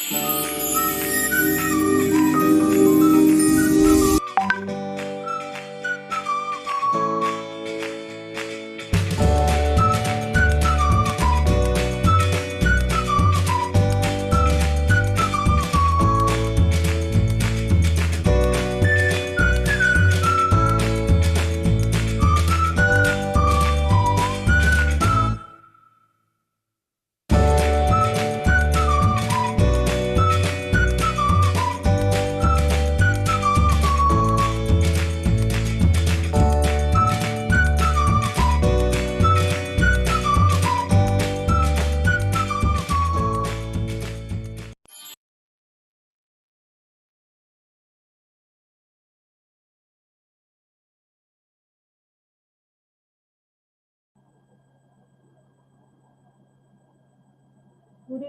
Good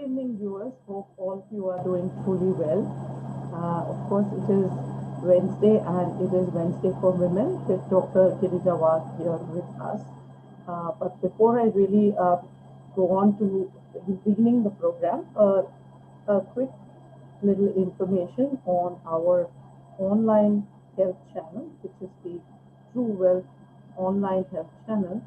evening, viewers. Hope all of you are doing truly well. Of course, it is Wednesday, and it is Wednesday for Women with Dr. Girija Wagh here with us. But before I really go on to beginning the program, a quick little information on our online health channel, which is the TrueWealth online health channel.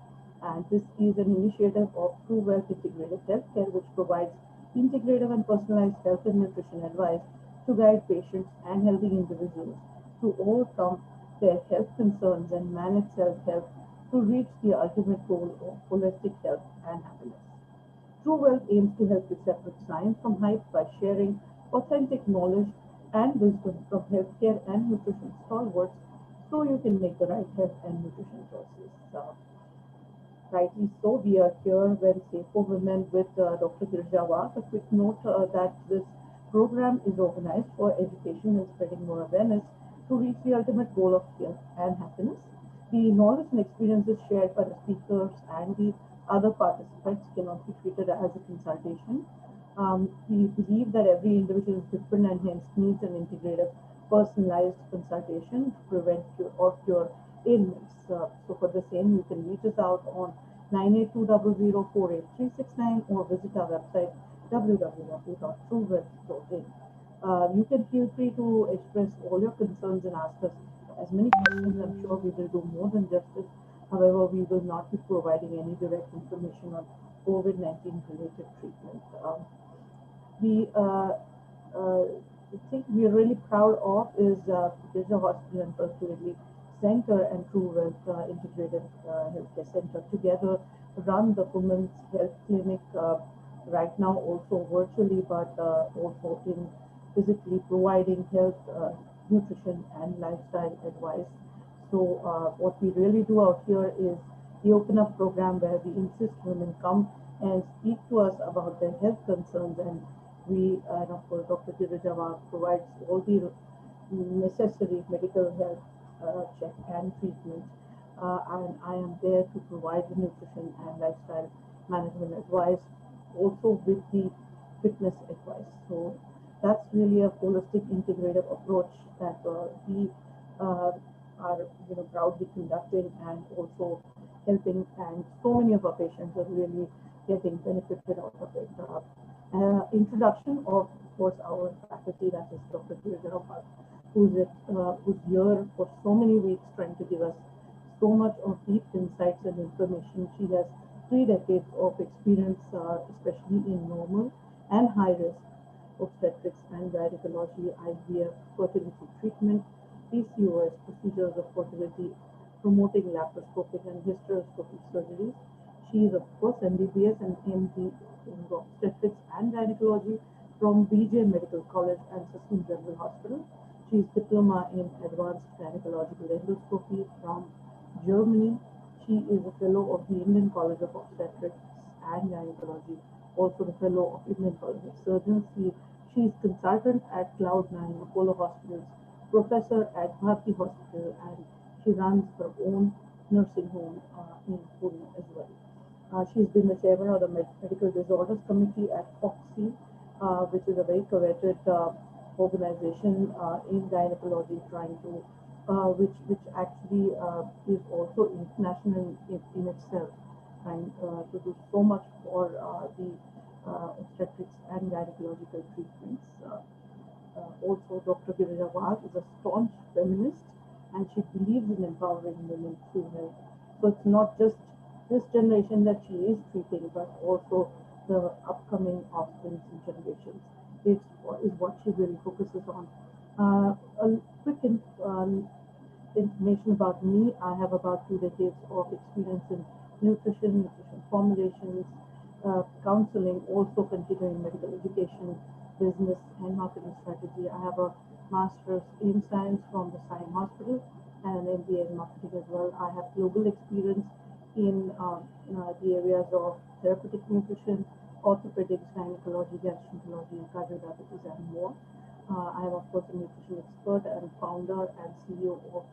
And this is an initiative of TrueWealth Integrated Healthcare, which provides integrative and personalized health and nutrition advice to guide patients and healthy individuals to overcome their health concerns and manage self-help to reach the ultimate goal of holistic health and happiness. TrueWealth aims to help you separate science from hype by sharing authentic knowledge and wisdom from healthcare and nutrition stalwarts so you can make the right health and nutrition choices. Rightly so, we are here Wednesday for Women with Dr. Girija Wagh. A quick note that this program is organized for education and spreading more awareness to reach the ultimate goal of health and happiness. The knowledge and experiences shared by the speakers and the other participants cannot be treated as a consultation. We believe that every individual is different and hence needs an integrative, personalized consultation to prevent or cure ailments. So for the same, you can reach us out on 982004839 or visit our website www.truewealth.in. You can feel free to express all your concerns and ask us as many questions. I'm sure we will do more than justice. However, we will not be providing any direct information on COVID-19 related treatment. The thing we are really proud of is Girija Hospital and Fertility Center and TrueWealth Integrated Healthcare Center together run the Women's Health Clinic right now, also virtually, but also in physically providing health, nutrition, and lifestyle advice. So what we really do out here is the Open Up program where we insist women come and speak to us about their health concerns, and of course, Dr. Girija Wagh provides all the necessary medical health check and treatment. And I am there to provide the nutrition and lifestyle management advice, also with the fitness advice. So that's really a holistic, integrative approach that we are proudly conducting and also helping. And so many of our patients are really getting benefited out of it. Introduction of course, our faculty, that is Dr. Girija Wagh, who's here for so many weeks trying to give us so much of deep insights and information. She has 3 decades of experience, especially in normal and high risk obstetrics and gynecology, IVF, fertility treatment, PCOS, procedures of fertility, promoting laparoscopic and hysteroscopic surgeries. She is, of course, MBBS and MD in obstetrics and gynecology from BJ Medical College and System General Hospital. She is diploma in advanced gynecological endoscopy from Germany. She is a fellow of the Indian College of Obstetrics and Gynecology, also the fellow of Indian College of Surgeons. She is consultant at Cloud9 Apollo Hospitals, professor at Bharti Hospital, and she runs her own nursing home in Pune as well. She's been the chairman of the Medical Disorders Committee at FOXI, which is a very coveted organization in gynecology, trying to which actually is also international in itself, trying to do so much for the obstetrics and gynecological treatments. Also, Dr. Girija Wagh is a staunch feminist and she believes in empowering women through health. So it's not just this generation that she is treating, but also the upcoming offspring generations. Is what she really focuses on. A quick information about me. I have about 2 decades of experience in nutrition formulations, counseling, also continuing medical education, business and marketing strategy. I have a master's in science from the Science Hospital and an MBA in marketing as well. I have global experience in the areas of therapeutic nutrition, orthopedics, gynecology, gastroenterology, and cardiodiabetes, and more. I am, of course, a nutrition expert and founder and CEO of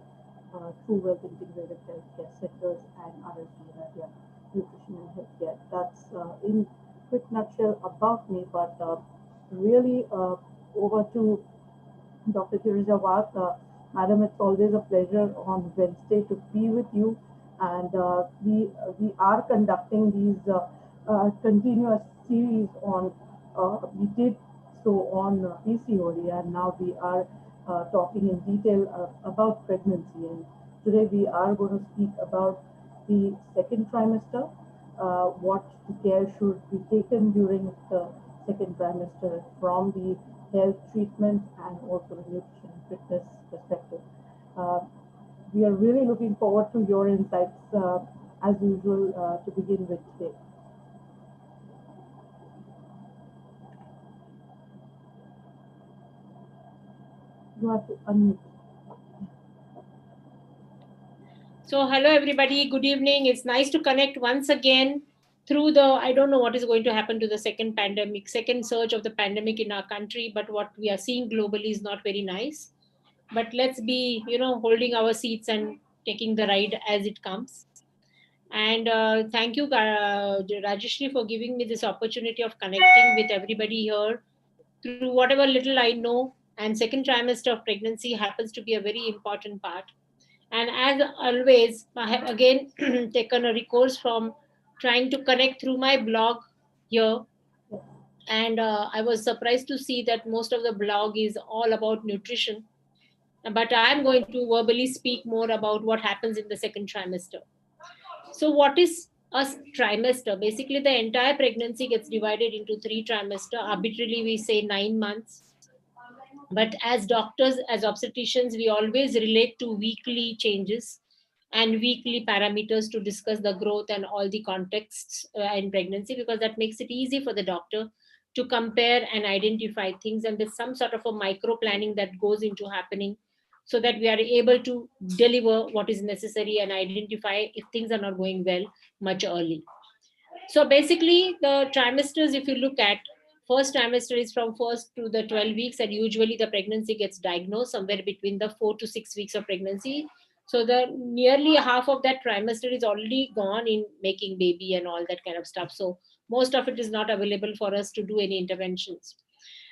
TRUWELLTH Integrated Healthcare Sectors and RSD in India, Nutrition and Healthcare. That's in quick nutshell about me, but really over to Dr. Girija Wagh. Madam, it's always a pleasure on Wednesday to be with you, and we are conducting these continuous series on. We did so on PCOD, and now we are talking in detail about pregnancy. And today we are going to speak about the second trimester, what care should be taken during the second trimester from the health treatment and also the nutrition and fitness perspective. Uh, we are really looking forward to your insights as usual to begin with today. You have to unmute. So hello everybody, good evening. It's nice to connect once again through I don't know what is going to happen to the second surge of the pandemic in our country, but what we are seeing globally is not very nice. But let's be, holding our seats and taking the ride as it comes. And thank you, Rajashree, for giving me this opportunity of connecting with everybody here through whatever little I know. And second trimester of pregnancy happens to be a very important part. And as always, I have again taken a recourse from trying to connect through my blog here. And I was surprised to see that most of the blog is all about nutrition. But I'm going to verbally speak more about what happens in the second trimester. So, what is a trimester? Basically, the entire pregnancy gets divided into 3 trimester. Arbitrarily, we say 9 months. But as doctors, as obstetricians, we always relate to weekly changes and weekly parameters to discuss the growth and all the contexts in pregnancy, because that makes it easy for the doctor to compare and identify things. And there's some sort of a micro planning that goes into happening so that we are able to deliver what is necessary and identify if things are not going well much early. So basically, the trimesters, if you look at, first trimester is from first to the 12 weeks, and usually the pregnancy gets diagnosed somewhere between the 4 to 6 weeks of pregnancy. So the nearly half of that trimester is already gone in making baby and all that kind of stuff. So most of it is not available for us to do any interventions.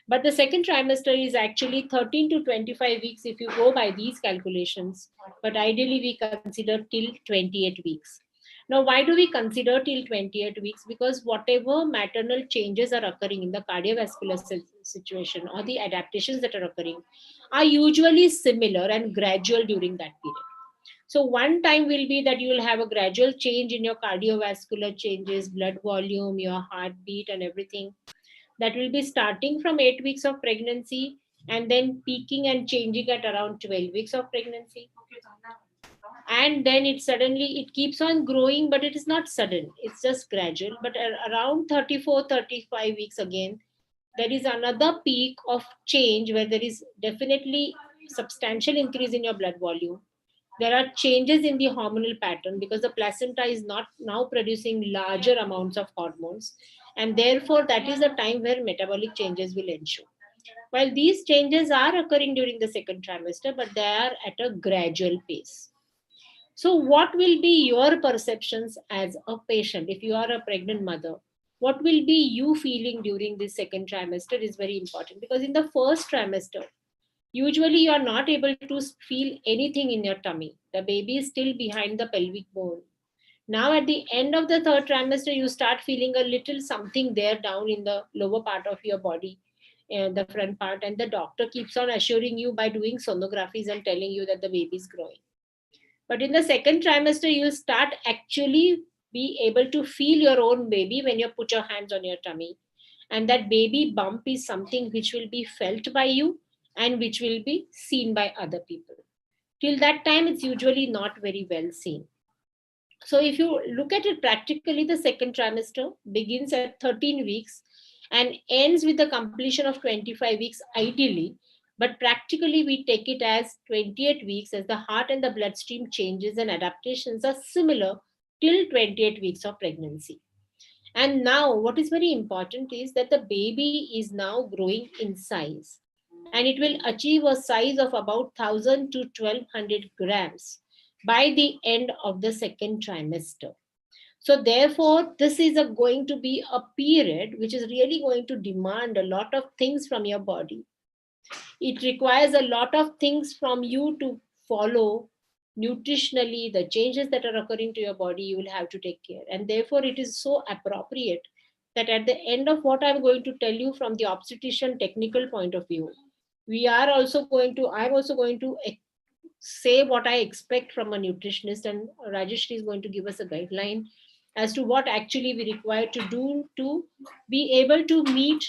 But the second trimester is actually 13 to 25 weeks if you go by these calculations. But ideally, we consider till 28 weeks. Now, why do we consider till 28 weeks? Because whatever maternal changes are occurring in the cardiovascular situation or the adaptations that are occurring are usually similar and gradual during that period. So one time will be that you will have a gradual change in your cardiovascular changes, blood volume, your heartbeat and everything. That will be starting from 8 weeks of pregnancy and then peaking and changing at around 12 weeks of pregnancy. And then it keeps on growing, but it is not sudden, it's just gradual. But around 34-35 weeks again, there is another peak of change where there is definitely substantial increase in your blood volume. There are changes in the hormonal pattern because the placenta is not now producing larger amounts of hormones, and therefore that is the time where metabolic changes will ensue. While these changes are occurring during the second trimester, but they are at a gradual pace. So, what will be your perceptions as a patient? If you are a pregnant mother, what will be you feeling during this second trimester is very important, because in the first trimester, usually you are not able to feel anything in your tummy. The baby is still behind the pelvic bone. Now, at the end of the third trimester, you start feeling a little something there down in the lower part of your body, the front part, and the doctor keeps on assuring you by doing sonographies and telling you that the baby is growing. But in the second trimester, you start actually be able to feel your own baby when you put your hands on your tummy. And that baby bump is something which will be felt by you and which will be seen by other people. Till that time, it's usually not very well seen. So if you look at it practically, the second trimester begins at 13 weeks and ends with the completion of 25 weeks ideally, but practically we take it as 28 weeks as the heart and the bloodstream changes and adaptations are similar till 28 weeks of pregnancy. And now what is very important is that the baby is now growing in size and it will achieve a size of about 1000 to 1200 grams by the end of the second trimester. So therefore, this is going to be a period which is really going to demand a lot of things from your body. It requires a lot of things from you to follow nutritionally. The changes that are occurring to your body, you will have to take care. And therefore, it is so appropriate that at the end of what I'm going to tell you from the obstetrician technical point of view, I'm also going to say what I expect from a nutritionist, and Rajashree is going to give us a guideline as to what actually we require to do to be able to meet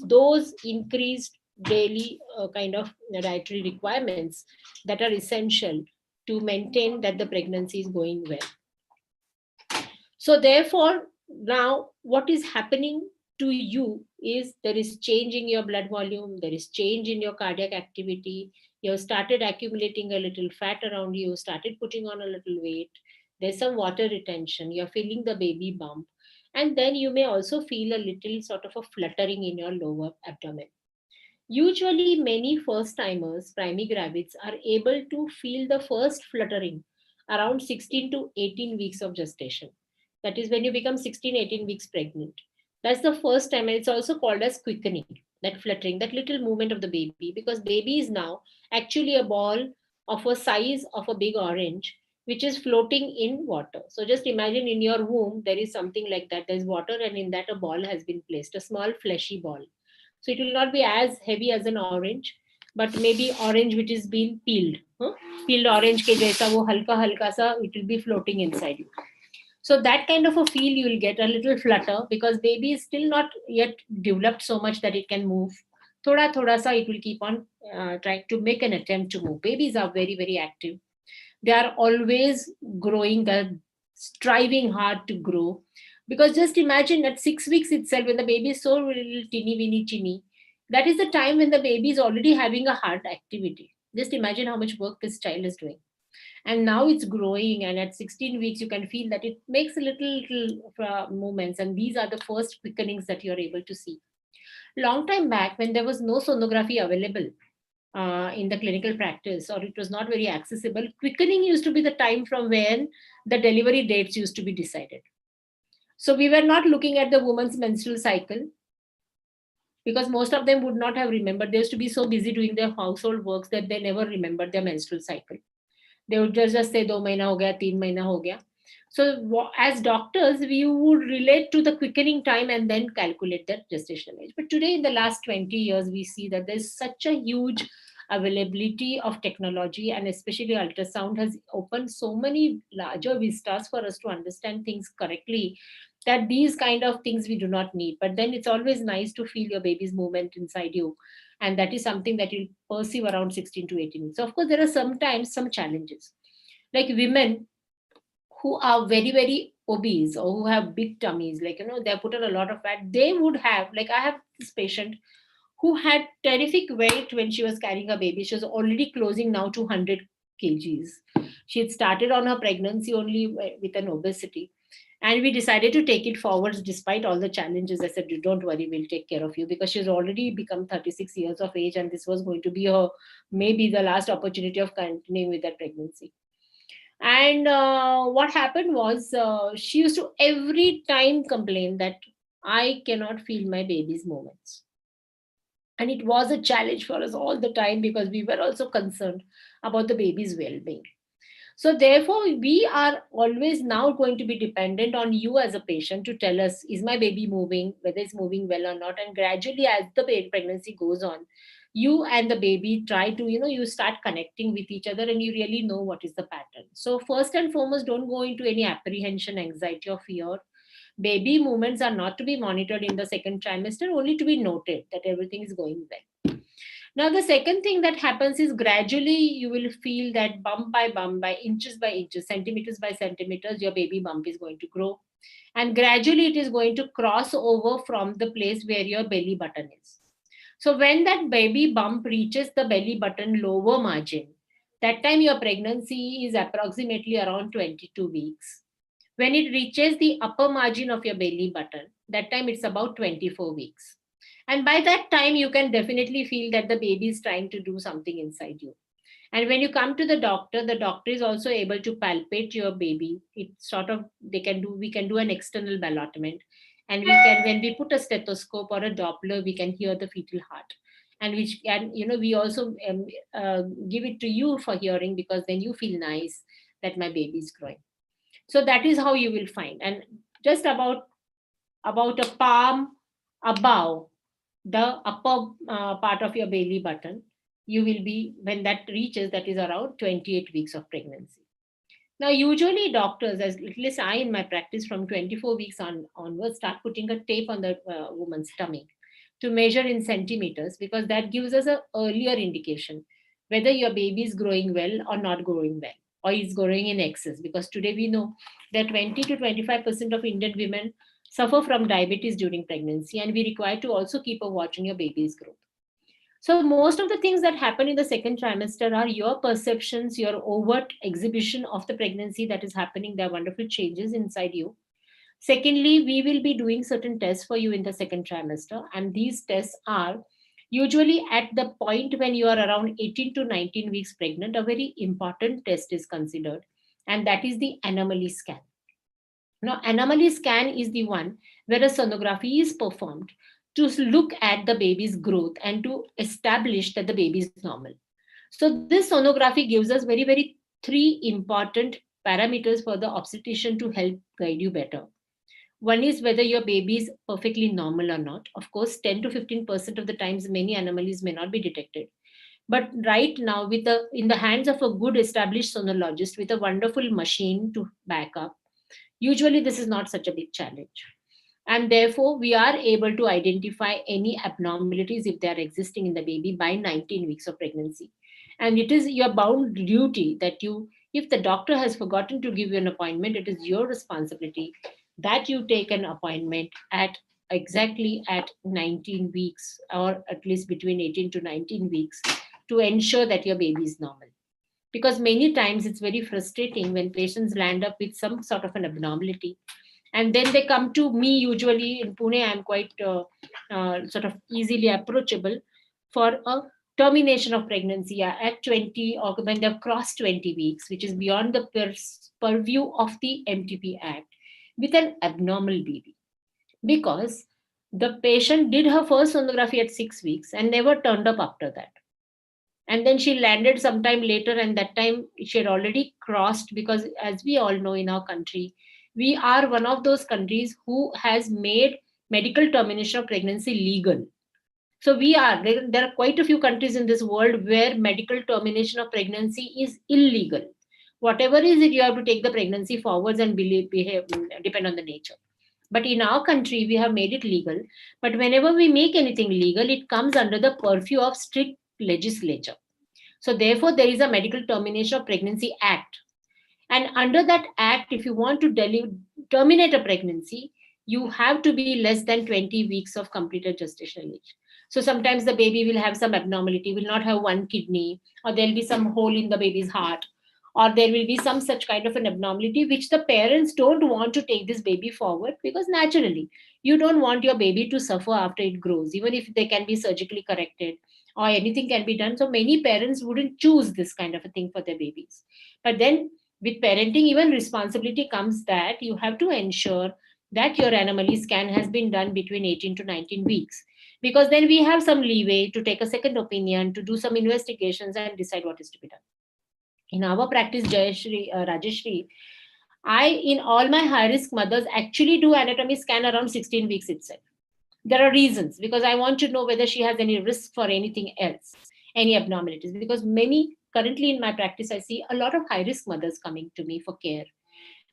those increased daily kind of dietary requirements that are essential to maintain that the pregnancy is going well. So therefore, now what is happening to you is there is change in your blood volume, there is change in your cardiac activity, you have started accumulating a little fat around you, started putting on a little weight, there's some water retention, you're feeling the baby bump, and then you may also feel a little sort of a fluttering in your lower abdomen. Usually, many first timers, primigravids, are able to feel the first fluttering around 16 to 18 weeks of gestation. That is when you become 16, 18 weeks pregnant. That's the first time, and it's also called as quickening, that fluttering, that little movement of the baby, because baby is now actually a ball of a size of a big orange, which is floating in water. So just imagine in your womb, there is something like that. There's water, and in that, a ball has been placed, a small fleshy ball. So it will not be as heavy as an orange, but maybe orange which is being peeled. Peeled orange ke jaisa wo halka halka sa, it will be floating inside you. So that kind of a feel you will get, a little flutter, because baby is still not yet developed so much that it can move. Thoda sa it will keep on trying to make an attempt to move. Babies are very, very active. They are always growing, they're striving hard to grow. Because just imagine at 6 weeks itself, when the baby is so little teeny weeny teeny, that is the time when the baby is already having a heart activity. Just imagine how much work this child is doing. And now it's growing, and at 16 weeks, you can feel that it makes a little movements, and these are the first quickenings that you're able to see. Long time back, when there was no sonography available, in the clinical practice, or it was not very accessible, quickening used to be the time from when the delivery dates used to be decided. So we were not looking at the woman's menstrual cycle, because most of them would not have remembered. They used to be so busy doing their household works that they never remembered their menstrual cycle. They would just say 2 mahina ho gaya, 3 mahina ho gaya. So as doctors, we would relate to the quickening time and then calculate their gestational age. But today, in the last 20 years, we see that there's such a huge availability of technology, and especially ultrasound has opened so many larger vistas for us to understand things correctly, that these kind of things we do not need. But then it's always nice to feel your baby's movement inside you, and that is something that you'll perceive around 16 to 18 weeks. So of course, there are sometimes some challenges, like women who are very, very obese or who have big tummies, like, they have put on a lot of fat. They would have, like, I have this patient who had terrific weight when she was carrying a baby. She was already closing now to 100 kgs. She had started on her pregnancy only with an obesity. And we decided to take it forward despite all the challenges. I said, don't worry, we'll take care of you, because she's already become 36 years of age, and this was going to be her, maybe the last opportunity of continuing with that pregnancy. And what happened was, she used to every time complain that I cannot feel my baby's movements. And it was a challenge for us all the time, because we were also concerned about the baby's well being. So therefore, we are always now going to be dependent on you as a patient to tell us, is my baby moving, whether it's moving well or not. And gradually, as the pregnancy goes on, you and the baby try to, you start connecting with each other and you really know what is the pattern. So first and foremost, don't go into any apprehension, anxiety or fear. Baby movements are not to be monitored in the second trimester, only to be noted that everything is going well. Now, the second thing that happens is gradually you will feel that bump by inches, centimeters by centimeters, your baby bump is going to grow. And gradually it is going to cross over from the place where your belly button is. So when that baby bump reaches the belly button lower margin, that time your pregnancy is approximately around 22 weeks. When it reaches the upper margin of your belly button, that time it's about 24 weeks. And by that time, you can definitely feel that the baby is trying to do something inside you. And when you come to the doctor is also able to palpate your baby. It's sort of, we can do an external ballotment. And when we put a stethoscope or a Doppler, we can hear the fetal heart. And which can, we also give it to you for hearing, because then you feel nice that my baby is growing. So that is how you will find. And just about a palm above the upper part of your belly button, you will be, when that reaches, that is around 28 weeks of pregnancy. Now, usually doctors, as at least I in my practice, from 24 weeks onwards, start putting a tape on the woman's stomach to measure in centimeters, because that gives us an earlier indication whether your baby is growing well or not growing well, or is growing in excess. Because today we know that 20 to 25% of Indian women suffer from diabetes during pregnancy, and we require to also keep a watch on your baby's growth. So most of the things that happen in the second trimester are your perceptions, your overt exhibition of the pregnancy that is happening. There are wonderful changes inside you. Secondly, we will be doing certain tests for you in the second trimester, and these tests are usually at the point when you are around 18 to 19 weeks pregnant. A very important test is considered, and that is the anomaly scan. Now, anomaly scan is the one where a sonography is performed to look at the baby's growth and to establish that the baby is normal. So this sonography gives us very three important parameters for the obstetrician to help guide you better. One is whether your baby is perfectly normal or not. Of course, 10 to 15% of the times many anomalies may not be detected. But right now, in the hands of a good established sonologist with a wonderful machine to back up, usually this is not such a big challenge. And therefore, we are able to identify any abnormalities if they are existing in the baby by 19 weeks of pregnancy. And it is your bound duty that if the doctor has forgotten to give you an appointment, it is your responsibility that you take an appointment at exactly at 19 weeks, or at least between 18 to 19 weeks, to ensure that your baby is normal. Because many times it's very frustrating when patients land up with some sort of an abnormality, and then they come to me. Usually in Pune, I'm quite sort of easily approachable for a termination of pregnancy at 20, or when they've crossed 20 weeks, which is beyond the purview of the MTP Act, with an abnormal baby. Because the patient did her first sonography at 6 weeks and never turned up after that, and then she landed sometime later, and that time she had already crossed. Because as we all know, in our country, we are one of those countries who has made medical termination of pregnancy legal. So there are quite a few countries in this world where medical termination of pregnancy is illegal. Whatever is it, you have to take the pregnancy forwards and depend on the nature. But in our country, we have made it legal. But whenever we make anything legal, it comes under the purview of strict legislature. So therefore, there is a Medical Termination of Pregnancy Act. And under that act, if you want to terminate a pregnancy, you have to be less than 20 weeks of completed gestational age. So sometimes the baby will have some abnormality, will not have one kidney, or there'll be some hole in the baby's heart, or there will be some such kind of an abnormality which the parents don't want to take this baby forward, because naturally you don't want your baby to suffer after it grows, even if they can be surgically corrected or anything can be done. So many parents wouldn't choose this kind of a thing for their babies. But then with parenting, even responsibility comes that you have to ensure that your anomaly scan has been done between 18 to 19 weeks, because then we have some leeway to take a second opinion, to do some investigations and decide what is to be done. In our practice, Rajashree, in all my high risk mothers, actually do anatomy scan around 16 weeks itself. There are reasons, because I want to know whether she has any risk for anything else, any abnormalities. Because currently in my practice, I see a lot of high risk mothers coming to me for care.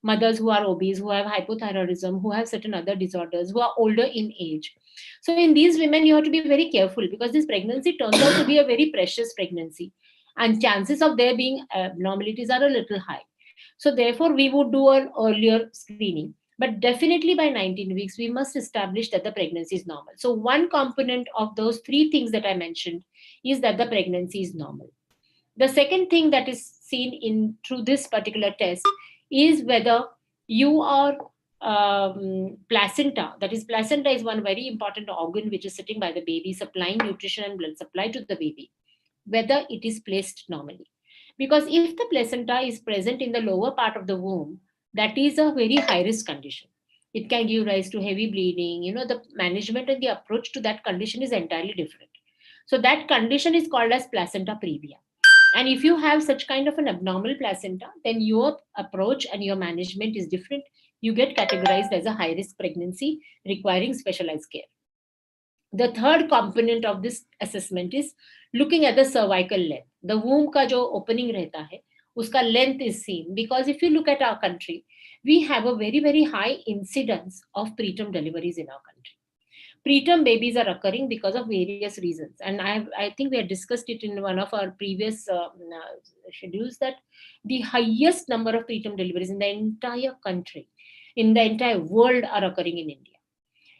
Mothers who are obese, who have hypothyroidism, who have certain other disorders, who are older in age. So in these women, you have to be very careful, because this pregnancy turns out to be a very precious pregnancy, and chances of there being abnormalities are a little high. So therefore, we would do an earlier screening. But definitely by 19 weeks, we must establish that the pregnancy is normal. So one component of those three things that I mentioned is that the pregnancy is normal. The second thing that is seen in through this particular test is whether you are placenta. That is, placenta is one very important organ which is sitting by the baby, supplying nutrition and blood supply to the baby, whether it is placed normally. Because if the placenta is present in the lower part of the womb, that is a very high risk condition. It can give rise to heavy bleeding. The management and the approach to that condition is entirely different. So that condition is called as placenta previa. And if you have such kind of an abnormal placenta, then your approach and your management is different. You get categorized as a high risk pregnancy requiring specialized care. The third component of this assessment is looking at the cervical length. The womb ka jo opening rehta hai, uska length is seen, because if you look at our country, we have a very, very high incidence of preterm deliveries in our country. Preterm babies are occurring because of various reasons, and I think we had discussed it in one of our previous schedules, that the highest number of preterm deliveries in the entire country, in the entire world, are occurring in India.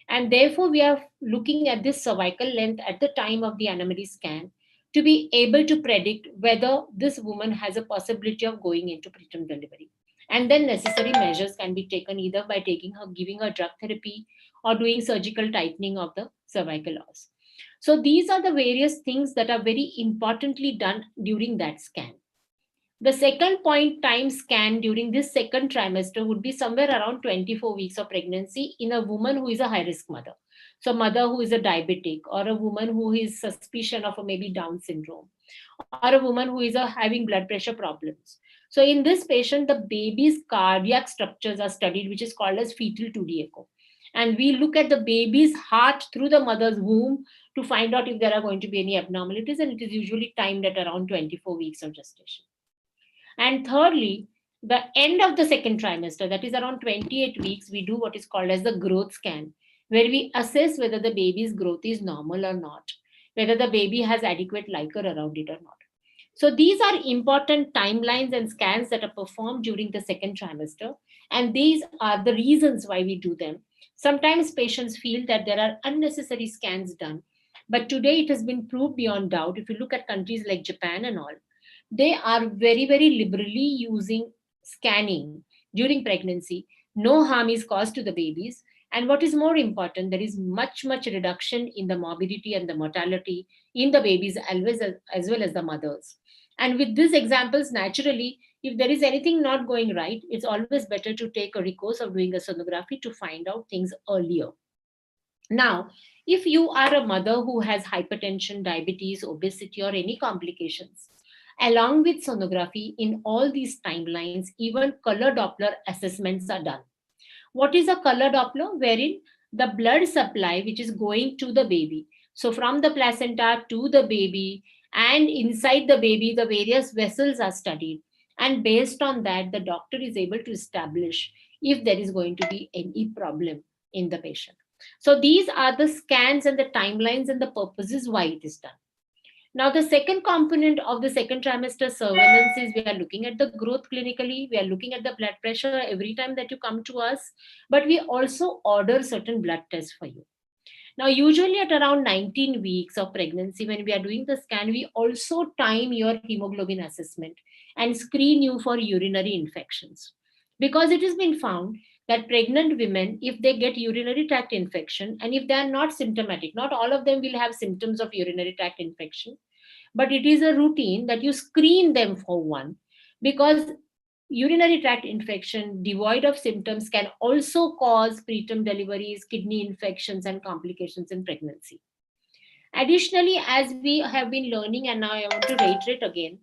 And therefore, we are looking at this cervical length at the time of the anomaly scan to be able to predict whether this woman has a possibility of going into preterm delivery. And then necessary measures can be taken, either by giving her drug therapy, or doing surgical tightening of the cervical os. So these are the various things that are very importantly done during that scan. The second point time scan during this second trimester would be somewhere around 24 weeks of pregnancy in a woman who is a high risk mother. So, mother who is a diabetic, or a woman who is suspicion of a maybe Down syndrome, or a woman who is having blood pressure problems. So, in this patient, the baby's cardiac structures are studied, which is called as fetal 2D echo. And we look at the baby's heart through the mother's womb to find out if there are going to be any abnormalities, and it is usually timed at around 24 weeks of gestation. And thirdly, the end of the second trimester, that is around 28 weeks, we do what is called as the growth scan, where we assess whether the baby's growth is normal or not, whether the baby has adequate liquor around it or not. So these are important timelines and scans that are performed during the second trimester, and these are the reasons why we do them. Sometimes patients feel that there are unnecessary scans done, but today it has been proved beyond doubt. If you look at countries like Japan and all, they are very, very liberally using scanning during pregnancy. No harm is caused to the babies. And what is more important, there is much, much reduction in the morbidity and the mortality in the babies as well as the mothers. And with these examples, naturally, if there is anything not going right, it's always better to take a recourse of doing a sonography to find out things earlier. Now, if you are a mother who has hypertension, diabetes, obesity, or any complications, along with sonography, in all these timelines, even color Doppler assessments are done. What is a color Doppler? Wherein the blood supply, which is going to the baby, so from the placenta to the baby, and inside the baby, the various vessels are studied. And based on that, the doctor is able to establish if there is going to be any problem in the patient. So these are the scans and the timelines and the purposes why it is done. Now, the second component of the second trimester surveillance is we are looking at the growth clinically, we are looking at the blood pressure every time that you come to us, but we also order certain blood tests for you. Now, usually at around 19 weeks of pregnancy, when we are doing the scan, we also time your hemoglobin assessment and screen you for urinary infections. Because it has been found that pregnant women, if they get urinary tract infection, and if they are not symptomatic, not all of them will have symptoms of urinary tract infection, but it is a routine that you screen them for one, because urinary tract infection devoid of symptoms can also cause preterm deliveries, kidney infections, and complications in pregnancy. Additionally, as we have been learning, and now I want to reiterate again,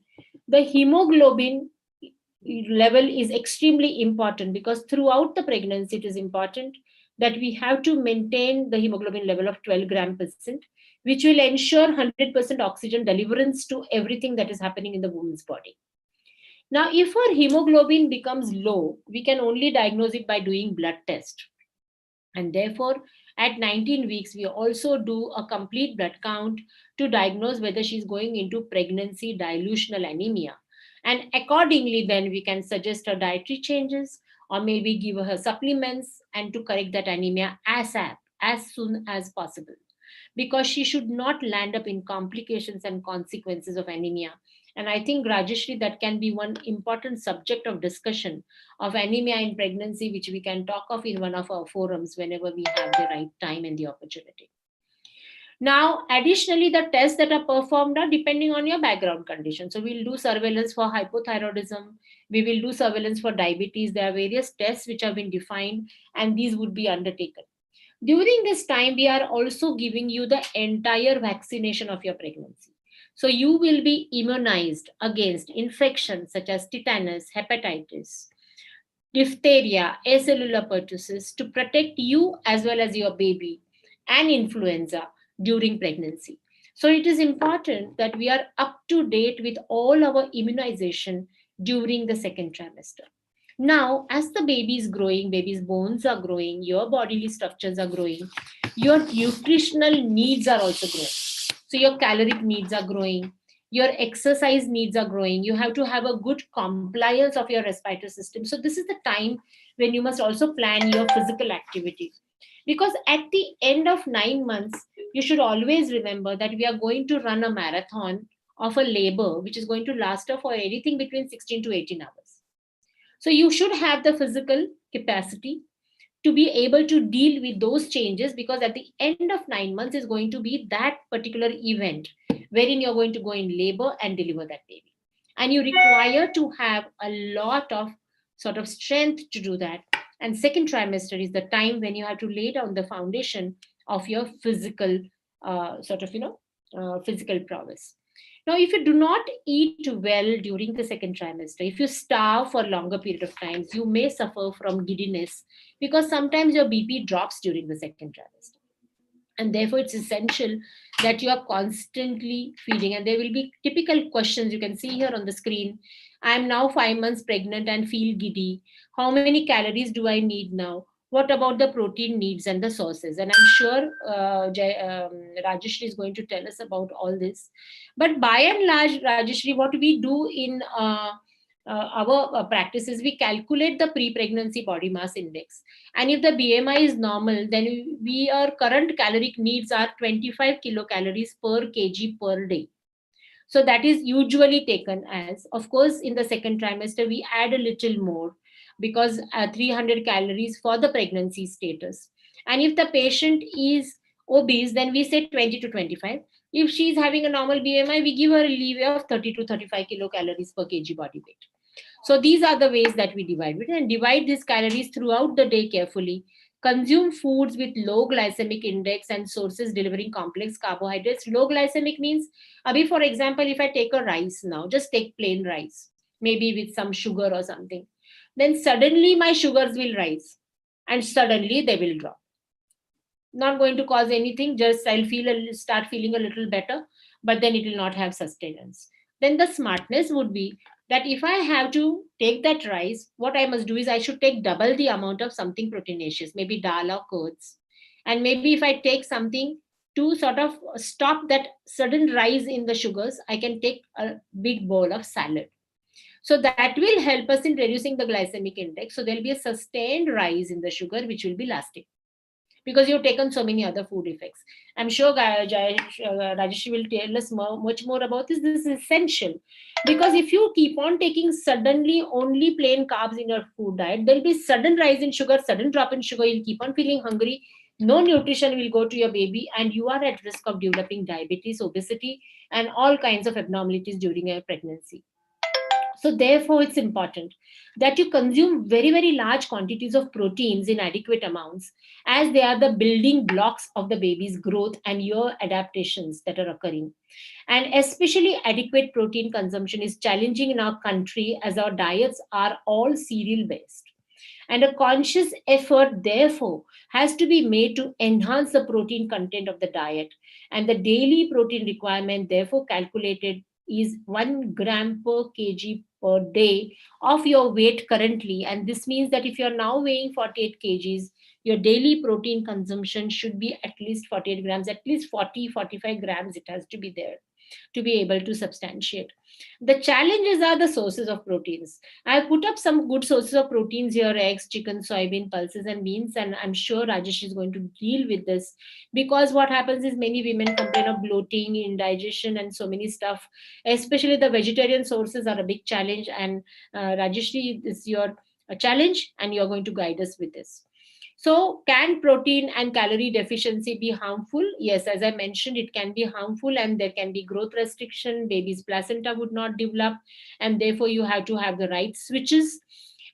The hemoglobin level is extremely important, because throughout the pregnancy it is important that we have to maintain the hemoglobin level of 12 gram percent, which will ensure 100% oxygen deliverance to everything that is happening in the woman's body. Now, if our hemoglobin becomes low, we can only diagnose it by doing blood test. And therefore, at 19 weeks, we also do a complete blood count to diagnose whether she's going into pregnancy dilutional anemia. And accordingly, then we can suggest her dietary changes, or maybe give her supplements, and to correct that anemia as soon as possible, because she should not land up in complications and consequences of anemia. And I think, Rajashree, that can be one important subject of discussion of anemia in pregnancy, which we can talk of in one of our forums whenever we have the right time and the opportunity. Now, additionally, the tests that are performed are depending on your background condition. So we'll do surveillance for hypothyroidism. We will do surveillance for diabetes. There are various tests which have been defined, and these would be undertaken. During this time, we are also giving you the entire vaccination of your pregnancy. So you will be immunized against infections such as tetanus, hepatitis, diphtheria, acellular pertussis, to protect you as well as your baby, and influenza during pregnancy. So it is important that we are up to date with all our immunization during the second trimester. Now, as the baby is growing, baby's bones are growing, your bodily structures are growing, your nutritional needs are also growing. So your caloric needs are growing, your exercise needs are growing. You have to have a good compliance of your respiratory system. So this is the time when you must also plan your physical activity. Because at the end of 9 months, you should always remember that we are going to run a marathon of a labor, which is going to last for anything between 16 to 18 hours. So you should have the physical capacity to be able to deal with those changes, because at the end of 9 months is going to be that particular event wherein you're going to go in labor and deliver that baby. And you require to have a lot of sort of strength to do that. And second trimester is the time when you have to lay down the foundation of your physical physical prowess. Now, if you do not eat well during the second trimester, if you starve for a longer period of times, you may suffer from giddiness, because sometimes your BP drops during the second trimester. And therefore, it's essential that you are constantly feeding. And there will be typical questions you can see here on the screen. I am now 5 months pregnant and feel giddy. How many calories do I need now? What about the protein needs and the sources? And I'm sure Rajashree is going to tell us about all this. But by and large, Rajashree, what we do in our practices, we calculate the pre-pregnancy body mass index. And if the BMI is normal, then our current caloric needs are 25 kilocalories per kg per day. So that is usually taken as, of course, in the second trimester, we add a little more, because 300 calories for the pregnancy status. And if the patient is obese, then we say 20 to 25. If she is having a normal BMI, we give her a leeway of 30 to 35 kilocalories per kg body weight. So these are the ways that we divide it, and divide these calories throughout the day carefully. Consume foods with low glycemic index and sources delivering complex carbohydrates. Low glycemic means, Abhi, for example, if I take a rice now, just take plain rice, maybe with some sugar or something, then suddenly my sugars will rise and suddenly they will drop. Not going to cause anything, just I'll start feeling a little better, but then it will not have sustenance. Then the smartness would be that if I have to take that rice, what I must do is I should take double the amount of something proteinaceous, maybe dal or curds. And maybe if I take something to sort of stop that sudden rise in the sugars, I can take a big bowl of salad. So that will help us in reducing the glycemic index. So there'll be a sustained rise in the sugar, which will be lasting, because you've taken so many other food effects. I'm sure Rajashree will tell us much more about this. This is essential, because if you keep on taking suddenly only plain carbs in your food diet, there'll be sudden rise in sugar, sudden drop in sugar. You'll keep on feeling hungry. No nutrition will go to your baby, and you are at risk of developing diabetes, obesity, and all kinds of abnormalities during your pregnancy. So therefore, it's important that you consume very, very large quantities of proteins in adequate amounts, as they are the building blocks of the baby's growth and your adaptations that are occurring. And especially adequate protein consumption is challenging in our country, as our diets are all cereal based. And a conscious effort, therefore, has to be made to enhance the protein content of the diet. And the daily protein requirement, therefore, calculated is 1 gram per kg per day of your weight currently. And this means that if you're now weighing 48 kgs, your daily protein consumption should be at least 48 grams, at least 40-45 grams, it has to be there to be able to substantiate. The challenges are the sources of proteins. I put up some good sources of proteins here: eggs, chicken, soybean, pulses, and beans. And I'm sure Rajesh is going to deal with this, because what happens is many women complain of bloating, indigestion, and so many stuff. Especially the vegetarian sources are a big challenge. And Rajashree, this is your challenge, and you're going to guide us with this. So, can protein and calorie deficiency be harmful? Yes, as I mentioned, it can be harmful, and there can be growth restriction. Baby's placenta would not develop, and therefore you have to have the right switches.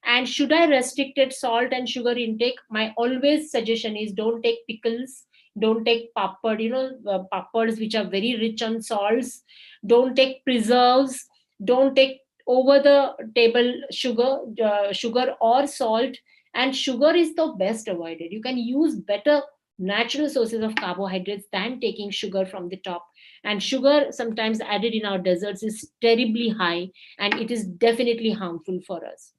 And should I restricted salt and sugar intake? My always suggestion is don't take pickles, don't take papad, papads which are very rich on salts, don't take preserves, don't take over the table sugar or salt. And sugar is the best avoided. You can use better natural sources of carbohydrates than taking sugar from the top. And sugar sometimes added in our desserts is terribly high, and it is definitely harmful for us.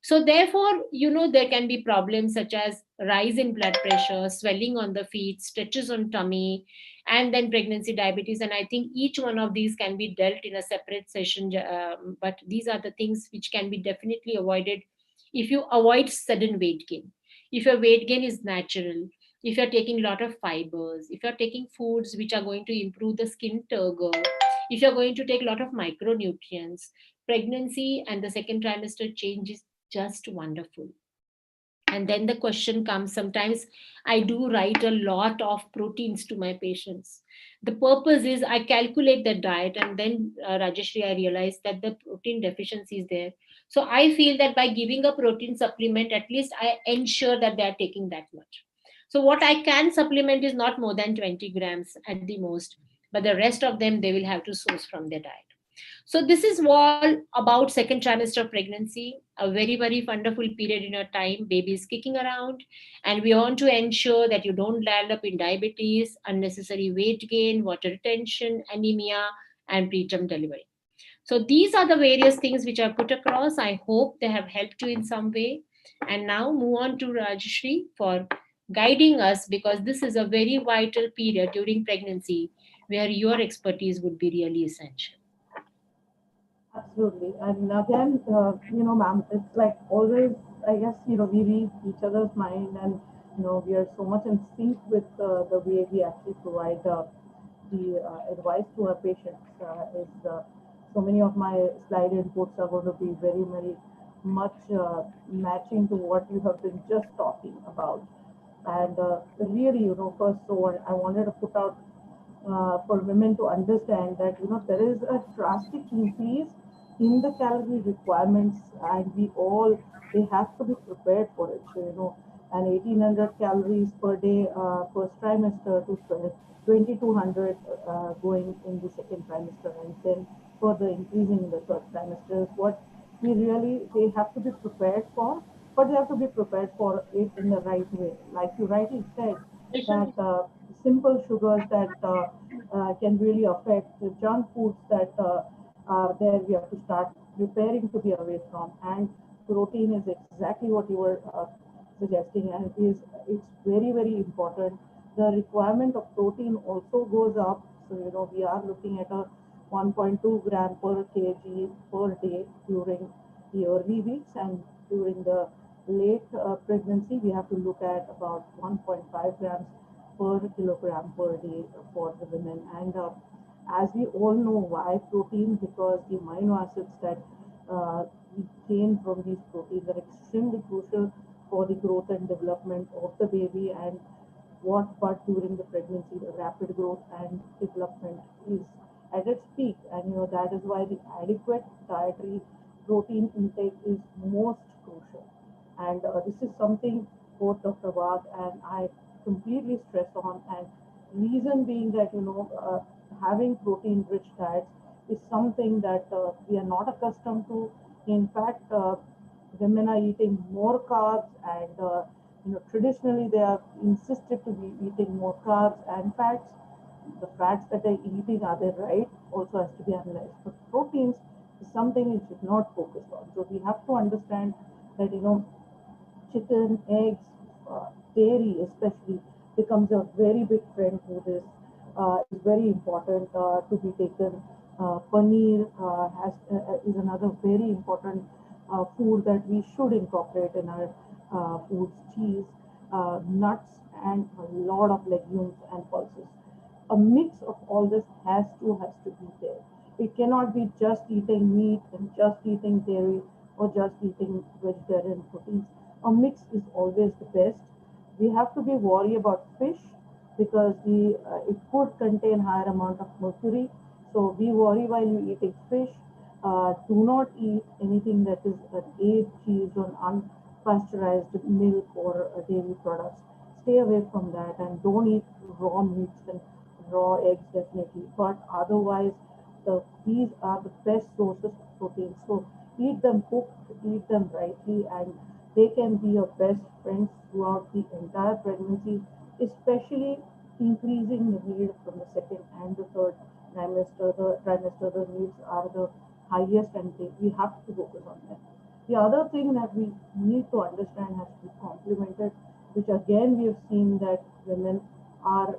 So therefore, there can be problems such as rise in blood pressure, swelling on the feet, stretches on tummy, and then pregnancy diabetes. And I think each one of these can be dealt in a separate session. But these are the things which can be definitely avoided if you avoid sudden weight gain. If your weight gain is natural, if you're taking a lot of fibers, if you're taking foods which are going to improve the skin turgor, if you're going to take a lot of micronutrients, pregnancy and the second trimester change is just wonderful. And then the question comes, sometimes I do write a lot of proteins to my patients. The purpose is I calculate the diet, and then Rajashree, I realize that the protein deficiency is there. So I feel that by giving a protein supplement, at least I ensure that they are taking that much. So what I can supplement is not more than 20 grams at the most, but the rest of them they will have to source from their diet. So this is all about second trimester of pregnancy, a very, very wonderful period in your time. Baby is kicking around, and we want to ensure that you don't land up in diabetes, unnecessary weight gain, water retention, anemia, and preterm delivery. So these are the various things which I put across. I hope they have helped you in some way. And now move on to Rajashree for guiding us, because this is a very vital period during pregnancy where your expertise would be really essential. Absolutely. And again, ma'am, it's like always, I guess, we read each other's mind, and, we are so much in sync with the way we actually provide the advice to our patients. So many of my slide inputs are going to be very, very much matching to what you have been just talking about. And really, first, so I wanted to put out for women to understand that there is a drastic increase in the calorie requirements, and we all they have to be prepared for it. So an 1800 calories per day first trimester to 2200 going in the second trimester, and then further increasing in the third trimester is what we really they have to be prepared for, but they have to be prepared for it in the right way. Like you rightly said, that simple sugars that can really affect the junk foods that are there, we have to start preparing to be away from. And protein is exactly what you were suggesting, and it's very, very important. The requirement of protein also goes up. So we are looking at a 1.2 gram per kg per day during the early weeks, and during the late pregnancy we have to look at about 1.5 grams per kilogram per day for the women. And as we all know, why protein? Because the amino acids that we gain from these proteins are extremely crucial for the growth and development of the baby. And what but during the pregnancy, the rapid growth and development is at its peak. And that is why the adequate dietary protein intake is most crucial. And this is something both Dr. Wagh and I completely stress on. And reason being that, having protein-rich diets is something that we are not accustomed to. In fact, women are eating more carbs, and traditionally they are insisted to be eating more carbs and fats. The fats that they're eating, are they right, also has to be analyzed. But proteins is something we should not focus on. So we have to understand that chicken, eggs, dairy especially becomes a very big trend through this. Is very important to be taken. Paneer is another very important food that we should incorporate in our foods. Cheese, nuts, and a lot of legumes and pulses. A mix of all this has to be there. It cannot be just eating meat and just eating dairy or just eating vegetarian proteins. A mix is always the best. We have to be worried about fish because it could contain higher amount of mercury. So be worried while you eating fish. Do not eat anything that is aged cheese or unpasteurized milk or dairy products. Stay away from that, and don't eat raw meats and raw eggs definitely. But otherwise, these are the best sources of protein. So eat them cooked, eat them rightly, and they can be your best friends throughout the entire pregnancy, especially increasing the need from the second and the third trimester. The needs are the highest, and we have to focus on them. The other thing that we need to understand has to be complemented, which again we have seen that women are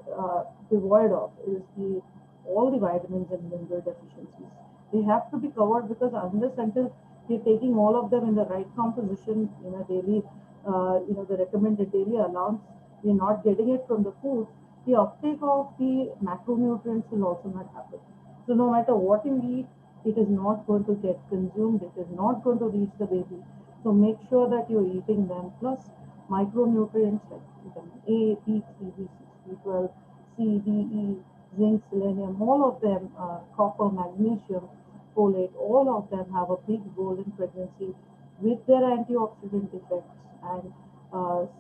devoid of, is the all the vitamins and mineral deficiencies. They have to be covered because unless until you're taking all of them in the right composition in a daily, the recommended daily allowance, we're not getting it from the food, the uptake of the macronutrients will also not happen. So no matter what you eat, it is not going to get consumed, it is not going to reach the baby. So make sure that you're eating them, plus micronutrients like vitamin A, B3, B6, B12, C, D, E, zinc, selenium, all of them, copper, magnesium, folate, all of them have a big role in pregnancy with their antioxidant effects and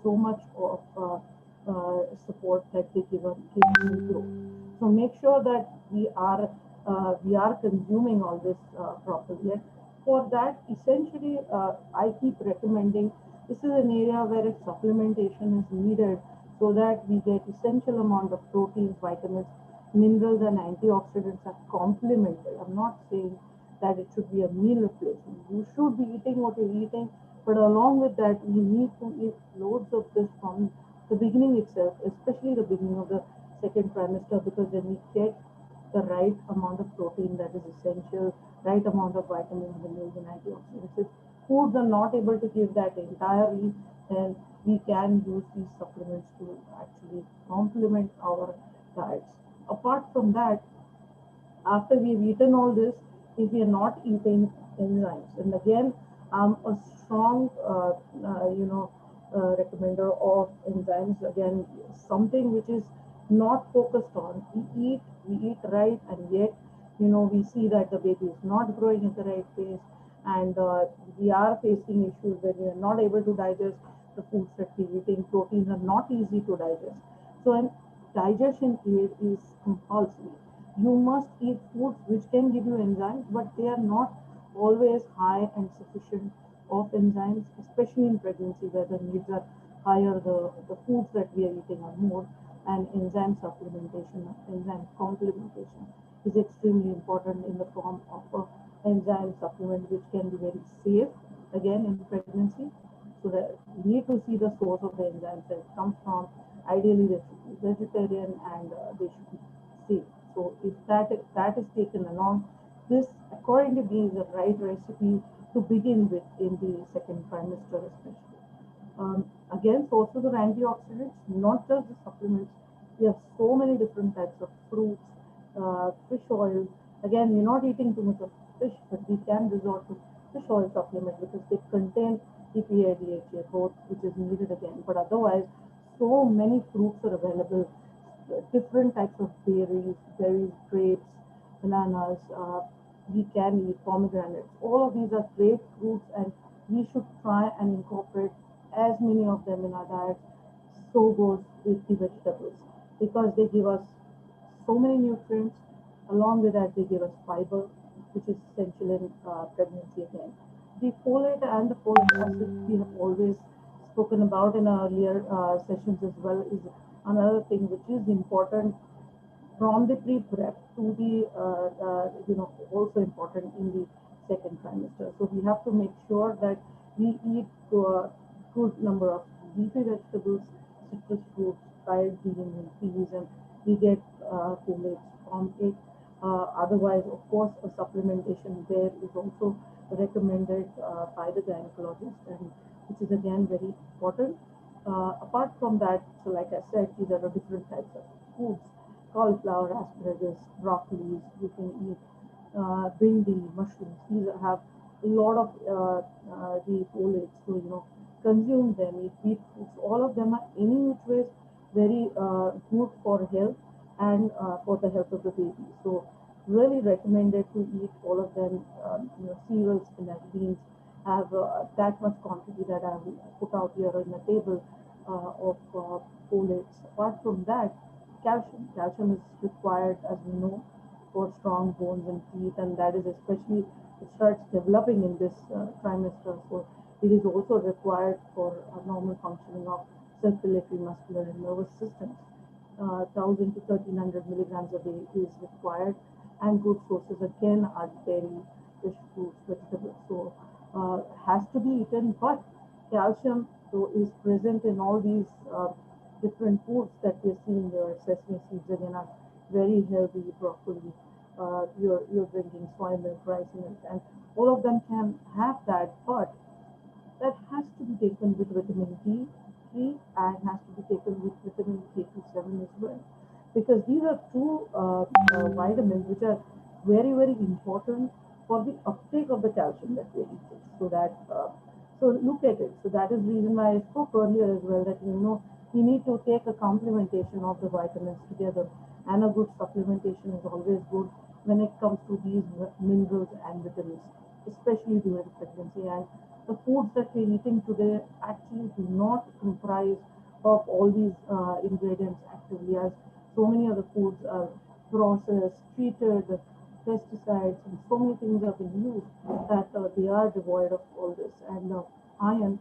so much of support that they give in growth. So make sure that we are consuming all this properly. And for that, essentially, I keep recommending this is an area where if supplementation is needed so that we get essential amount of proteins, vitamins, minerals, and antioxidants are complemented. I'm not saying that it should be a meal replacement. You should be eating what you're eating, but along with that, we need to eat loads of this from the beginning itself, especially the beginning of the second trimester, because then we get the right amount of protein that is essential, right amount of vitamins, minerals, and antioxidants. If foods are not able to give that entirely, then we can use these supplements to actually complement our diets. Apart from that, after we've eaten all this, if we are not eating enzymes, and again, I'm a strong, recommender of enzymes. Again, something which is not focused on. We eat right, and yet, we see that the baby is not growing at the right pace, and we are facing issues where we are not able to digest the foods that we're eating. Proteins are not easy to digest. So, an digestion aid is compulsory. You must eat foods which can give you enzymes, but they are not always high and sufficient of enzymes, especially in pregnancy where the needs are higher. The foods that we are eating are more, and enzyme supplementation, enzyme complementation is extremely important in the form of an enzyme supplement, which can be very safe again in pregnancy. So that we need to see the source of the enzymes that it comes from. Ideally, they should be vegetarian, and they should be safe. So if that is taken along, this according to me is the right recipe to begin with in the second trimester especially. Again, sources of antioxidants, not just the supplements. We have so many different types of fruits, fish oil. Again, we're not eating too much of fish, but we can resort to fish oil supplement because they contain EPA, DHA, both, which is needed again. But otherwise, so many fruits are available, different types of berries, grapes, bananas. we can eat pomegranates. All of these are great fruits, and we should try and incorporate as many of them in our diet. So goes with the vegetables, because they give us so many nutrients. Along with that, they give us fiber, which is essential in pregnancy again. The folate and the folic acid we have always spoken about in our earlier sessions as well is another thing which is important from the pre-prep to the also important in the second trimester. So we have to make sure that we eat a good number of leafy vegetables, citrus fruits, dried beans and peas, and we get folate from it. Otherwise, of course, a supplementation there is also recommended by the gynecologist, and which is again very important. Apart from that, so like I said, these are the different types of foods: cauliflower, asparagus, broccoli. You can eat bindi, mushrooms. These have a lot of the folates. So consume them. Eat beetroots. All of them are any which ways very good for health and for the health of the baby. So really recommended to eat all of them. Cereals, spinach, beans have that much quantity that I will put out here on the table of folates. Apart from that, calcium. Calcium is required, as we know, for strong bones and teeth, and that is especially it starts developing in this trimester. So it is also required for normal functioning of circulatory, muscular, and nervous systems. 1000 to 1300 milligrams a day is required, and good sources again are dairy, fish, fruits, vegetables. So has to be eaten, but calcium though is present in all these different foods that we are seeing here. Sesame seeds again are very healthy, broccoli, you're drinking soy milk, rice milk, and all of them can have that, but that has to be taken with vitamin D3 and has to be taken with vitamin K27 as well. Because these are two vitamins which are very, very important for the uptake of the calcium that we are eating. So look at it. So that is the reason why I spoke earlier as well that we need to take a complementation of the vitamins together, and a good supplementation is always good when it comes to these minerals and vitamins, especially during pregnancy. And the foods that we're eating today actually do not comprise of all these ingredients actively, as so many of the foods are processed, treated, pesticides, and so many things are being used that they are devoid of all this. And iron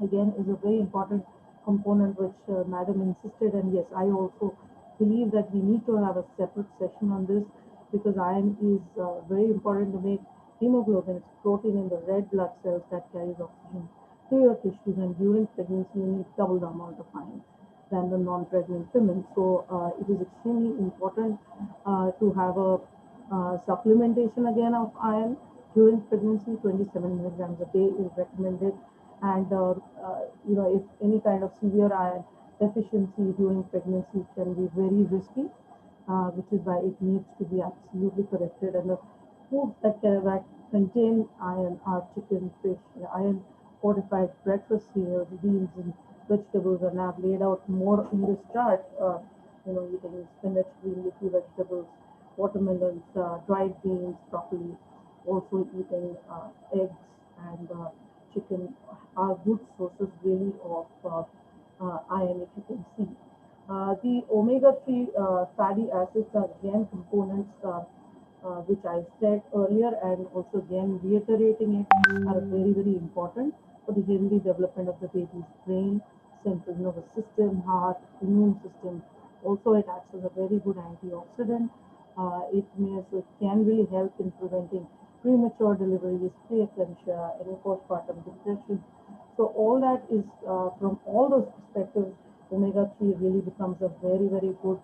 again is a very important component which madam insisted, and yes, I also believe that we need to have a separate session on this, because iron is very important to make hemoglobin. It's protein in the red blood cells that carries oxygen to your tissues, and during pregnancy you need double the amount of iron than the non-pregnant women. So it is extremely important to have a supplementation again of iron during pregnancy. 27 milligrams a day is recommended, and if any kind of severe iron deficiency during pregnancy can be very risky, which is why it needs to be absolutely corrected. And the foods that contain iron are chicken, fish, iron fortified breakfast cereals, beans, and vegetables. And I've laid out more in this chart. Eating spinach, green leafy vegetables, watermelons, dried beans, broccoli. Also eating eggs and chicken are good sources really of iron, if you can see. The omega-3 fatty acids are again components which I said earlier, and also again reiterating it, are very, very important for the healthy development of the baby's brain, central nervous system, heart, immune system. Also, it acts as a very good antioxidant. So it can really help in preventing premature deliveries, preeclampsia, any postpartum depression. So all that is from all those perspectives, omega-3 really becomes a very, very good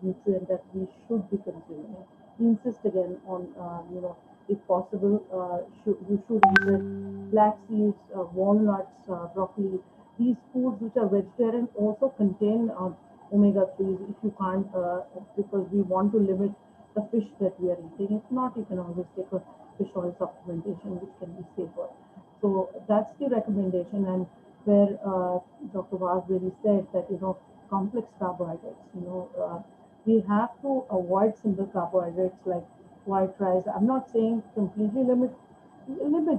nutrient that we should be consuming. Insist again on, if possible, you should eat it. Flax seeds, walnuts, broccoli. These foods which are vegetarian also contain omega-3s if you can't, because we want to limit the fish that we are eating. If not, you can always take a fish oil supplementation, which can be safer. So that's the recommendation, and where Dr. Wagh really said that complex carbohydrates. We have to avoid simple carbohydrates like white rice. I'm not saying completely limit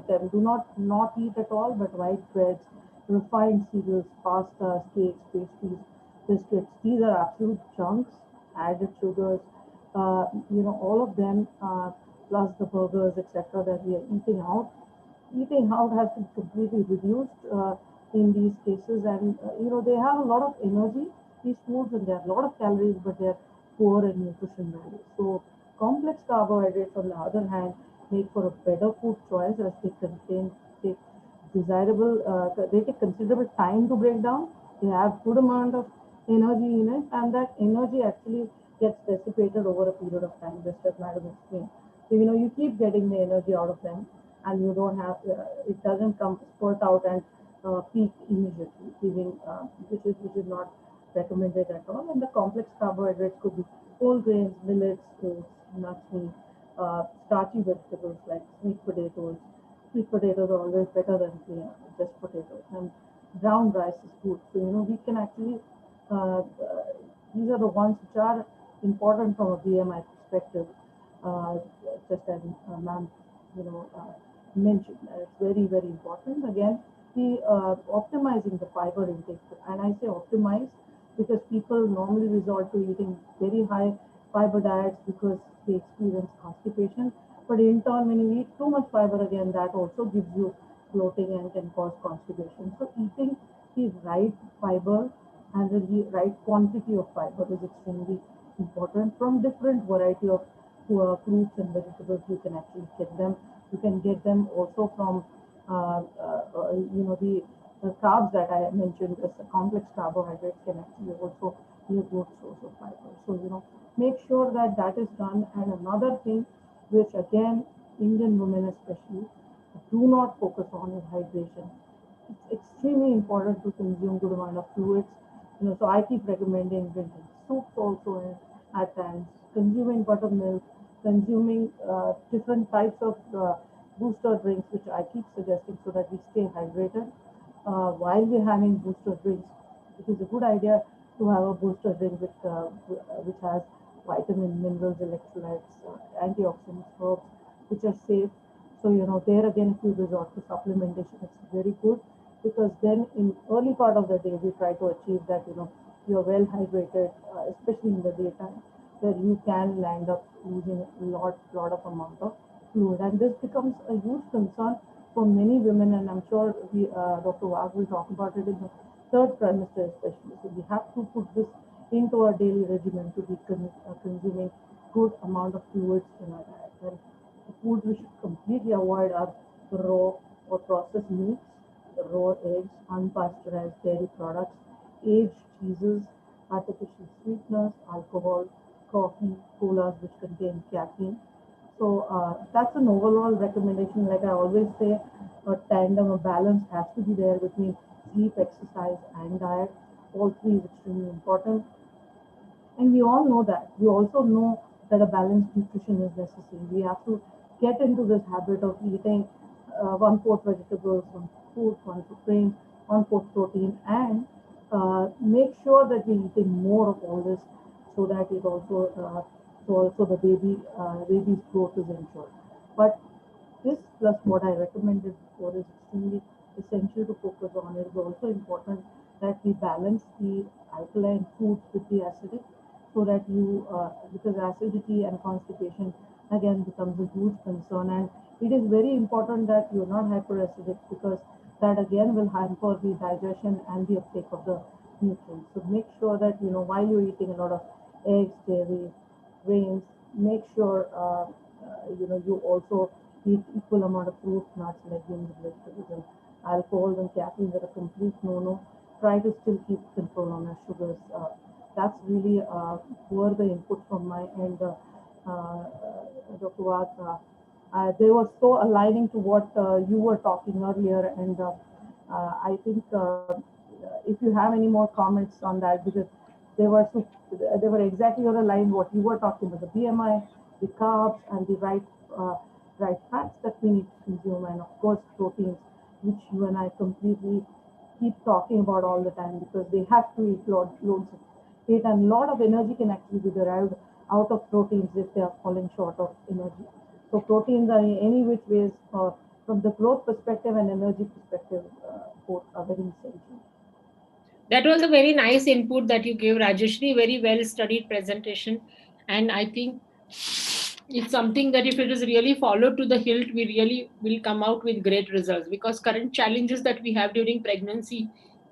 them. Do not eat at all, but white breads, refined cereals, pastas, cakes, pastries, biscuits. These are absolute chunks, added sugars. All of them, plus the burgers, etc., that we are eating out. Eating out has been completely reduced in these cases, and they have a lot of energy, these foods, and there are a lot of calories, but they're poor in nutrition value. So complex carbohydrates, on the other hand, make for a better food choice as they take they take considerable time to break down. They have good amount of energy in it, and that energy actually gets dissipated over a period of time, just as Madam explained. So you keep getting the energy out of them, and you don't have it doesn't come spurt out and peak immediately, which is not recommended at all. And the complex carbohydrates could be whole grains, millets, oats, nuts, meat, starchy vegetables like sweet potatoes. Sweet potatoes are always better than just potatoes. And brown rice is good. So we can actually these are the ones which are important from a BMI perspective. Uh, just as ma'am, mentioned, it's very very important. Again, the optimizing the fiber intake, and I say optimize because people normally resort to eating very high fiber diets because they experience constipation. But in turn, when you eat too much fiber, again, that also gives you bloating and can cause constipation. So eating the right fiber and the right quantity of fiber is extremely important from different variety of fruits and vegetables. You can actually get them. You can get them also from the carbs that I mentioned. As a complex carbohydrates can actually also be a good source of fiber. So make sure that that is done. And another thing, which again Indian women especially do not focus on, is hydration. It's extremely important to consume good amount of fluids. So I keep recommending drinking soups also at times, consuming buttermilk, consuming different types of booster drinks, which I keep suggesting so that we stay hydrated while we're having booster drinks. It is a good idea to have a booster drink which has vitamin, minerals, electrolytes, antioxidants, herbs, which are safe. So there again, if you resort to supplementation, it's very good because then in early part of the day we try to achieve that you're well hydrated, especially in the daytime, where you can land up losing a lot of amount of fluid, and this becomes a huge concern for many women, and I'm sure Dr. Wagh will talk about it in the third trimester especially. So we have to put this into our daily regimen to be consuming good amount of fluids in our diet. And the foods we should completely avoid are the raw or processed meats, the raw eggs, unpasteurized dairy products, aged cheeses, artificial sweeteners, alcohol, coffee, colas which contain caffeine. So that's an overall recommendation. Like I always say, a tandem, a balance has to be there between sleep, exercise, and diet. All three is extremely important. And we all know that. We also know that a balanced nutrition is necessary. We have to get into this habit of eating one-fourth vegetables, one-fourth, one-fourth grain, one-fourth protein, and make sure that we're eating more of all this so that it also the baby's growth is ensured. But this plus what I recommended before is extremely essential to focus on. It is also important that we balance the alkaline foods with the acidic so that because acidity and constipation again becomes a huge concern, and it is very important that you're not hyperacidic because that again will hamper the digestion and the uptake of the nutrients. So make sure that while you're eating a lot of eggs, dairy, grains, make sure you also eat equal amount of fruits, nuts, legumes, vegetables, and alcohol and caffeine that are complete no-no. Try to still keep control on our sugars. That's really were the input from my end, Dr. Wagh. They were so aligning to what you were talking earlier, and I think if you have any more comments on that, because they were they were exactly on the line what you were talking about, the BMI, the carbs, and the right fats that we need to consume, and of course proteins, which you and I completely keep talking about all the time because they have to eat loads of it, and a lot of energy can actually be derived out of proteins if they are falling short of energy. So proteins are in any which ways, from the growth perspective and energy perspective, both are very essential. That was a very nice input that you gave, Rajashree. Very well studied presentation. And I think it's something that if it is really followed to the hilt, we really will come out with great results, because current challenges that we have during pregnancy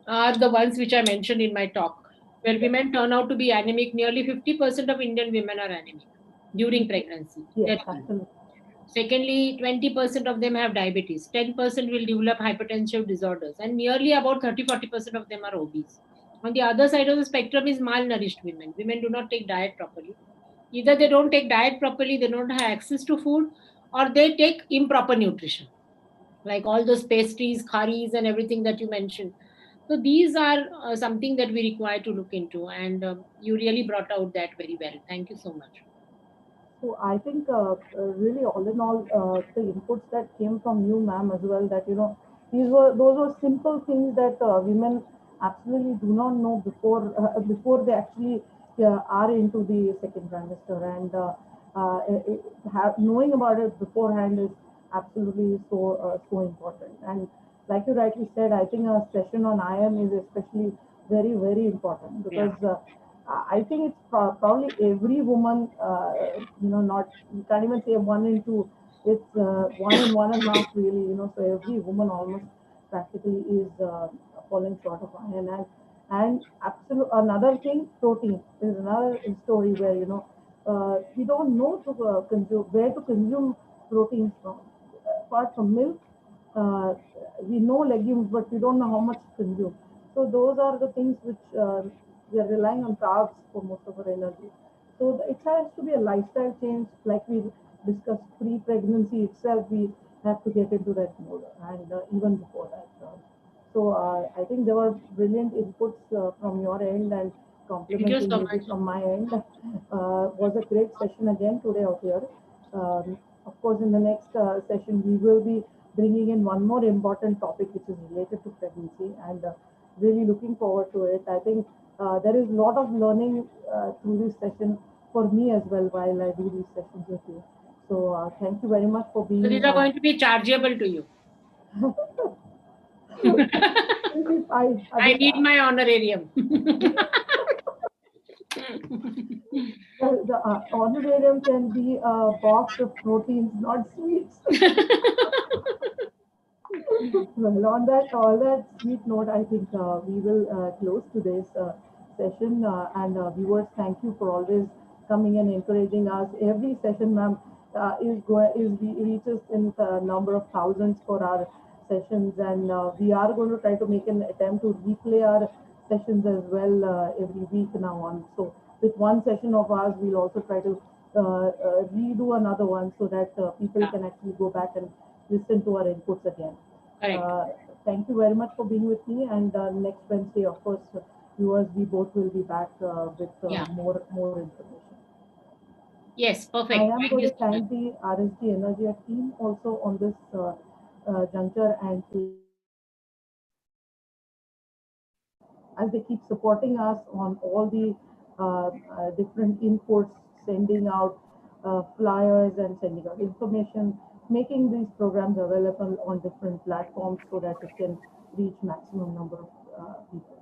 are the ones which I mentioned in my talk, where women turn out to be anemic. Nearly 50% of Indian women are anemic during pregnancy. Yes, Terrible. absolutely. Secondly, 20% of them have diabetes, 10% will develop hypertensive disorders, and nearly about 30-40% of them are obese. On the other side of the spectrum is malnourished women. Women do not take diet properly. Either they don't take diet properly, they don't have access to food, or they take improper nutrition, like all those pastries, curries, and everything that you mentioned. So these are something that we require to look into, and you really brought out that very well. Thank you so much. So I think really all in all, the inputs that came from you, ma'am, as well, that those were simple things that women absolutely do not know before they actually are into the second trimester, and knowing about it beforehand is absolutely so important. And like you rightly said, I think a session on iron is especially very important, Yeah. because I think it's probably every woman, not, you can't even say one in two, it's one in one and a half really, so every woman almost practically is falling short of iron. And absolute another thing, protein is another story where, we don't know to consume, where to consume proteins from. Apart from milk, uh, we know legumes, but we don't know how much to consume. So those are the things which we are relying on carbs for most of our energy. So it has to be a lifestyle change, like we discussed pre-pregnancy itself. We have to get into that mode, and even before that. So I think there were brilliant inputs from your end, and Thank you complimenting so maybe much. from my end. Was a great session again today out here. Of course, in the next session, we will be bringing in one more important topic which is related to pregnancy, and really looking forward to it. I think there is a lot of learning through this session for me as well while I do these sessions with you. So thank you very much for So being. these are going to be chargeable to you. I I mean, need my honorarium. the honorarium can be a box of proteins, not sweets. Well, on that all that sweet note, I think we will close today's session. And viewers, thank you for always coming and encouraging us. Every session, ma'am, reaches in the number of thousands for our sessions, and we are going to try to make an attempt to replay our sessions as well every week now on. So with one session of ours, we'll also try to redo another one so that people Yeah, can actually go back and listen to our inputs again. correct. Uh, Thank you very much for being with me. And next Wednesday, of course, viewers, we both will be back with Yeah. more information. Yes, I perfect. am Thank going you to so much. thank the RSG Energy team also on this juncture, and as they keep supporting us on all the different inputs, sending out flyers and sending out information, making these programs available on different platforms so that it can reach maximum number of people.